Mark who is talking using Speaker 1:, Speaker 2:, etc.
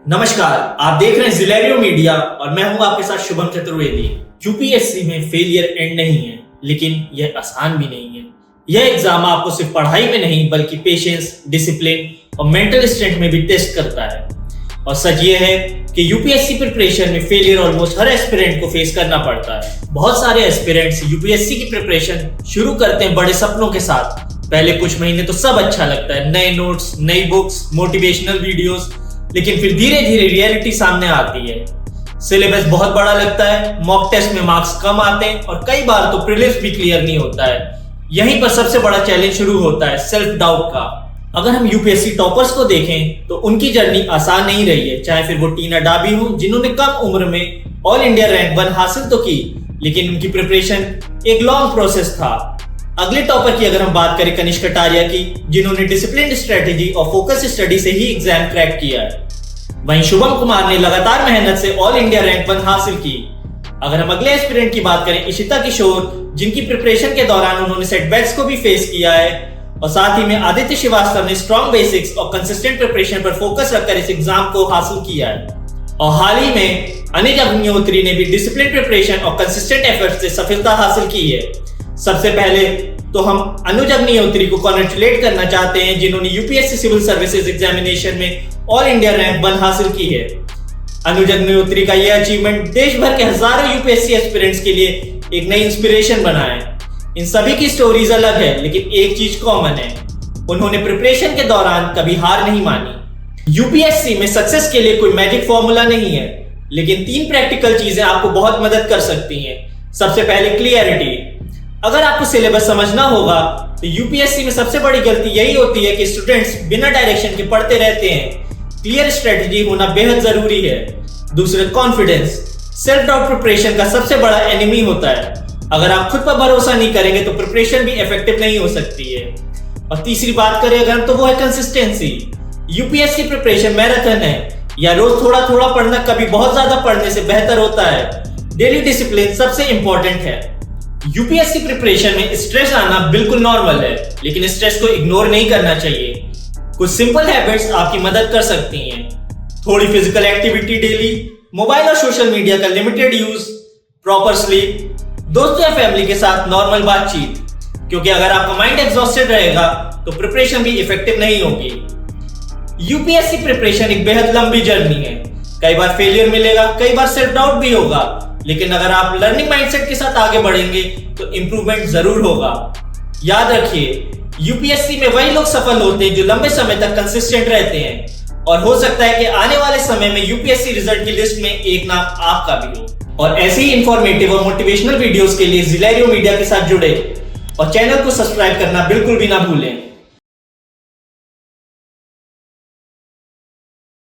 Speaker 1: नमस्कार, आप देख रहे हैं जिलेरियो मीडिया और मैं हूं आपके साथ शुभम चतुर्वेदी। यूपीएससी में फेलियर एंड नहीं है, लेकिन यह आसान भी नहीं है। यह एग्जाम आपको सिर्फ पढ़ाई में नहीं बल्कि पेशेंस, डिसिप्लिन और मेंटल स्ट्रेंथ में भी टेस्ट करता है। और सच ये है कि यूपीएससी प्रिपरेशन में फेलियर ऑलमोस्ट हर एस्पिरेंट को फेस करना पड़ता है। बहुत सारे एस्पिरेंट्स यूपीएससी की प्रिपरेशन शुरू करते हैं बड़े सपनों के साथ। पहले कुछ महीने तो सब अच्छा लगता है, नए नोट्स, नई बुक्स, मोटिवेशनल वीडियोस, लेकिन फिर धीरे धीरे रियलिटी सामने आती है। सिलेबस बहुत बड़ा लगता है, मॉक टेस्ट में मार्क्स कम आते हैं और कई बार तो प्रीलिम्स भी क्लियर नहीं होता है। यहीं पर सबसे बड़ा चैलेंज शुरू होता है सेल्फ डाउट का। अगर हम यूपीएससी टॉपर्स को देखें तो उनकी जर्नी आसान नहीं रही है, चाहे फिर वो टीना डाबी हो जिन्होंने कम उम्र में ऑल इंडिया रैंक 1 हासिल तो की, लेकिन उनकी प्रिपरेशन एक लॉन्ग प्रोसेस था। अगले टॉपर की अगर हम बात करें कनिष्क कटारिया की, जिन्होंने डिसिप्लिन स्ट्रेटेजी और फोकस स्टडी से ही एग्जाम क्रैक किया है। वहीं शुभम कुमार ने लगातार मेहनत से ऑल इंडिया रैंक 1 हासिल की। अगर हम अगले एस्पिरेंट की बात करें इशिता किशोर, जिनकी प्रिपरेशन के दौरान उन्होंने सेटबैक्स को भी फेस किया है, और साथ ही में आदित्य श्रीवास्तव ने स्ट्रॉन्ग बेसिक्स और कंसिस्टेंट प्रिपरेशन पर फोकस रखकर इस एग्जाम को हासिल किया है। और हाल ही में अनुज अग्निहोत्री ने भी डिसिप्लिन प्रिपरेशन और कंसिस्टेंट एफर्ट से सफलता हासिल की है। सबसे पहले तो हम अनुज अग्निहोत्री को कॉन्ग्रेचुलेट करना चाहते हैं, जिन्होंने यूपीएससी सिविल सर्विसेज एग्जामिनेशन में ऑल इंडिया रैंक 1 हासिल की है। अनुज अग्निहोत्री का यह अचीवमेंट देश भर के हजारों यूपीएससी एस्पिरेंट्स के लिए एक नई इंस्पिरेशन बना है। इन सभी की स्टोरीज अलग है, लेकिन एक चीज कॉमन है, उन्होंने प्रिपरेशन के दौरान कभी हार नहीं मानी। यूपीएससी में सक्सेस के लिए कोई मैजिक फॉर्मूला नहीं है, लेकिन 3 प्रैक्टिकल चीजें आपको बहुत मदद कर सकती हैं। सबसे पहले क्लियरिटी। अगर आपको सिलेबस समझना होगा तो यूपीएससी में सबसे बड़ी गलती यही होती है कि स्टूडेंट्स बिना डायरेक्शन के पढ़ते रहते हैं। क्लियर स्ट्रेटजी होना बेहद जरूरी है। दूसरा, कॉन्फिडेंस। सेल्फ डाउट प्रिपरेशन का सबसे बड़ा एनिमी होता है। अगर आप खुद पर भरोसा नहीं करेंगे तो प्रिपरेशन भी इफेक्टिव नहीं हो सकती है। और तीसरी बात करें अगर तो वो है कंसिस्टेंसी। यूपीएससी प्रिपरेशन मैराथन है, या रोज थोड़ा थोड़ा पढ़ना कभी बहुत ज्यादा पढ़ने से बेहतर होता है। डेली डिसिप्लिन सबसे इंपॉर्टेंट है। यूपीएससी प्रिपरेशन में स्ट्रेस आना बिल्कुल नॉर्मल है, लेकिन स्ट्रेस को इग्नोर नहीं करना चाहिए। कुछ सिंपल हैबिट्स आपकी मदद कर सकती हैं। थोड़ी फिजिकल एक्टिविटी डेली, मोबाइल और सोशल मीडिया का लिमिटेड यूज, प्रॉपर स्लीप, दोस्तों या फैमिली के साथ नॉर्मल बातचीत, क्योंकि अगर आपका माइंड एग्जॉस्टेड रहेगा तो प्रिपरेशन भी इफेक्टिव नहीं होगी। यूपीएससी प्रिपरेशन एक बेहद लंबी जर्नी है। कई बार फेलियर मिलेगा, कई बार सेल्फ डाउट भी होगा, लेकिन अगर आप लर्निंग माइंडसेट के साथ आगे बढ़ेंगे तो इंप्रूवमेंट जरूर होगा। याद रखिए, यूपीएससी में वही लोग सफल होते हैं जो लंबे समय तक कंसिस्टेंट रहते हैं, और हो सकता है कि आने वाले समय में यूपीएससी रिजल्ट की लिस्ट में एक नाम आपका भी हो। और ऐसे ही इंफॉर्मेटिव और मोटिवेशनल वीडियोस के लिए जिलेरियो मीडिया के साथ जुड़े और चैनल को सब्सक्राइब करना बिल्कुल भी ना भूलें।